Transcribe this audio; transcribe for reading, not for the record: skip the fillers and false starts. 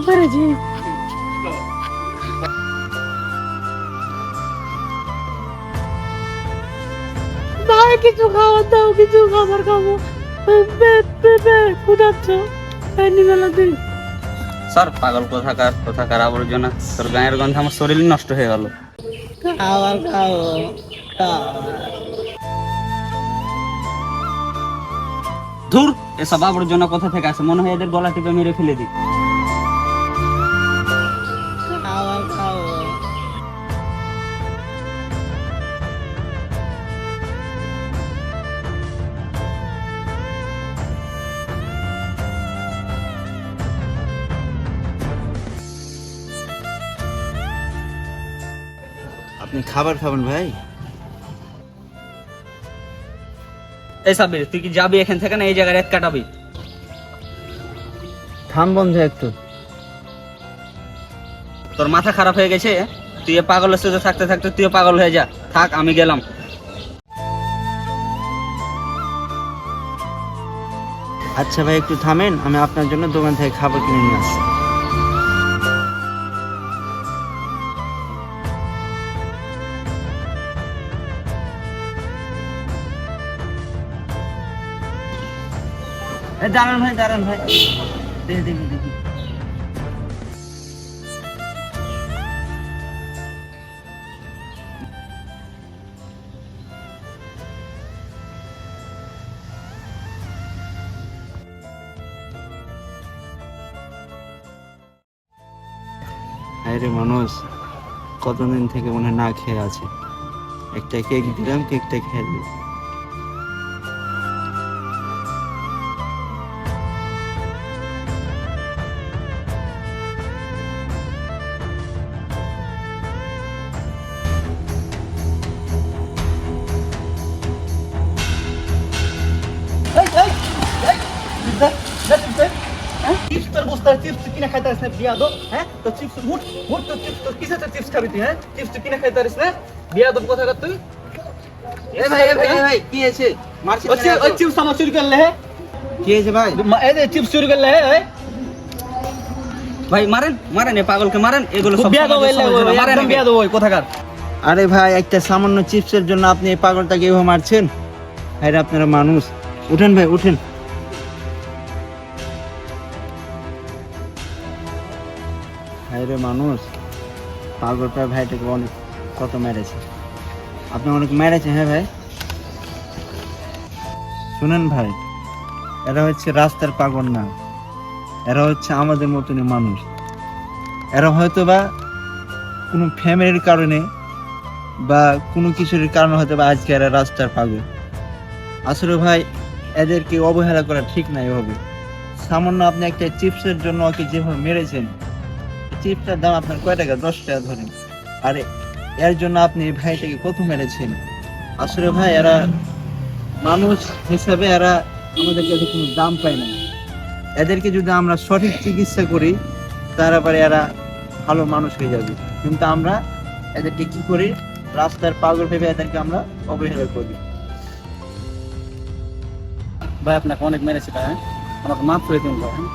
পেরেছি। ভাই কিছু খাবার দাও, কিছু খাবার খাবো, ক্ষুধাচ্ছে নিবেলা দিন। স্যার পাগল কোথাকার কোথাকার আবর্জনা, তোর গায়ের গন্ধে আমার শরীর নষ্ট হয়ে গেল। খাবার খাবো, ধুর, এসব আবর্জনা কোথা থেকে আসে, মনে হয় এদের গলা টিপে মেরে ফেলে দিই। খাবার খাবো। আপনি খাবার খাবেন ভাই? এই সাবির, তুই কি যাবি এখান থেকে না এই জায়গায় রাত কাটাবি? থাম বন্ধু একটু। তোর মাথা খারাপ হয়ে গেছে? তুই এ পাগলের সাথে থাকতে থাকতে তুই পাগল হয়ে যা। থাক, আমি গেলাম। আচ্ছা ভাই একটু থামেন, আমি আপনার জন্য দোকান থেকে খাবার কিনে নিয়ে আসছি। দাঁড়ান ভাই, দাঁড়ান ভাই, দেখি দেখি দেখি। আরে মানুষ কতদিন থেকে মনে হয় না খেয়ে আছে, একটা কেক দিলাম, কেকটা খেয়ে দিল। চিপস তোর বস্তার চিপস কিনে খাইতে পারিস না বিয়া দো, হ্যাঁ? তো চিপস মুট মুট তো চিপস তো কিসে চিপস খাবি তুই, হ্যাঁ? চিপস কিনে খাইতে পারিস না বিয়া দো কথা কর তুই। এ ভাই, এ ভাই, এ ভাই, কি হয়েছে? মারছেন কেন এত? ওই চিপস আমার চুরি করলে, হ্যাঁ? কি হয়েছে ভাই? এই যে চিপস চুরি করলে, হ্যাঁ? ভাই মারেন, মারেন, এ পাগলকে মারেন। এগুলো সব বিয়া দো সমাজের সমালোচনা, মারেন একদম একে। বিয়া দো ওই কোথাকার। আরে ভাই, একটা সামান্য চিপসের জন্য আপনি এই পাগলটাকে এভাবে মারছেন? আরে আপনারা মানুষ, উঠেন ভাই, উঠেন। আরে মানুষ, পাগলটা ভাইটাকে অনেক কত মেরেছে, আপনি অনেক মেরেছে। হ্যাঁ ভাই, শুনেন ভাই, এরা হচ্ছে রাস্তার পাগল না, এরা হচ্ছে আমাদের মতনই মানুষ। এরা হয়তো বা কোনো ফ্যামিলির কারণে বা কোনো কিছুর কারণে হয়তো বা আজকে এরা রাস্তার পাগল। আসলে ভাই, এদেরকে অবহেলা করা ঠিক না। এভাবে সামান্য আপনি একটা চিপসের জন্য ওকে যেভাবে মেরেছেন, চিপসটার দাম আপনার কয় টাকা? 10 টাকা ধরেন। আরে এর জন্য আপনি এই ভাইটাকে কত মেরেছেন? আসলে ভাই, এরা মানুষ হিসাবে এরা আমাদের কাছে কোনো দাম পায় না। এদেরকে যদি আমরা সঠিক চিকিৎসা করি তারপরে এরা ভালো মানুষ হয়ে যাবে, কিন্তু আমরা এদেরকে কি করি? রাস্তার পাগল ভেবে এদেরকে আমরা অবহেলা করি। ভাই আপনাকে অনেক মেরেছি ভাই, হ্যাঁ? আমাকে মাফ করে দিন ভাই, হ্যাঁ?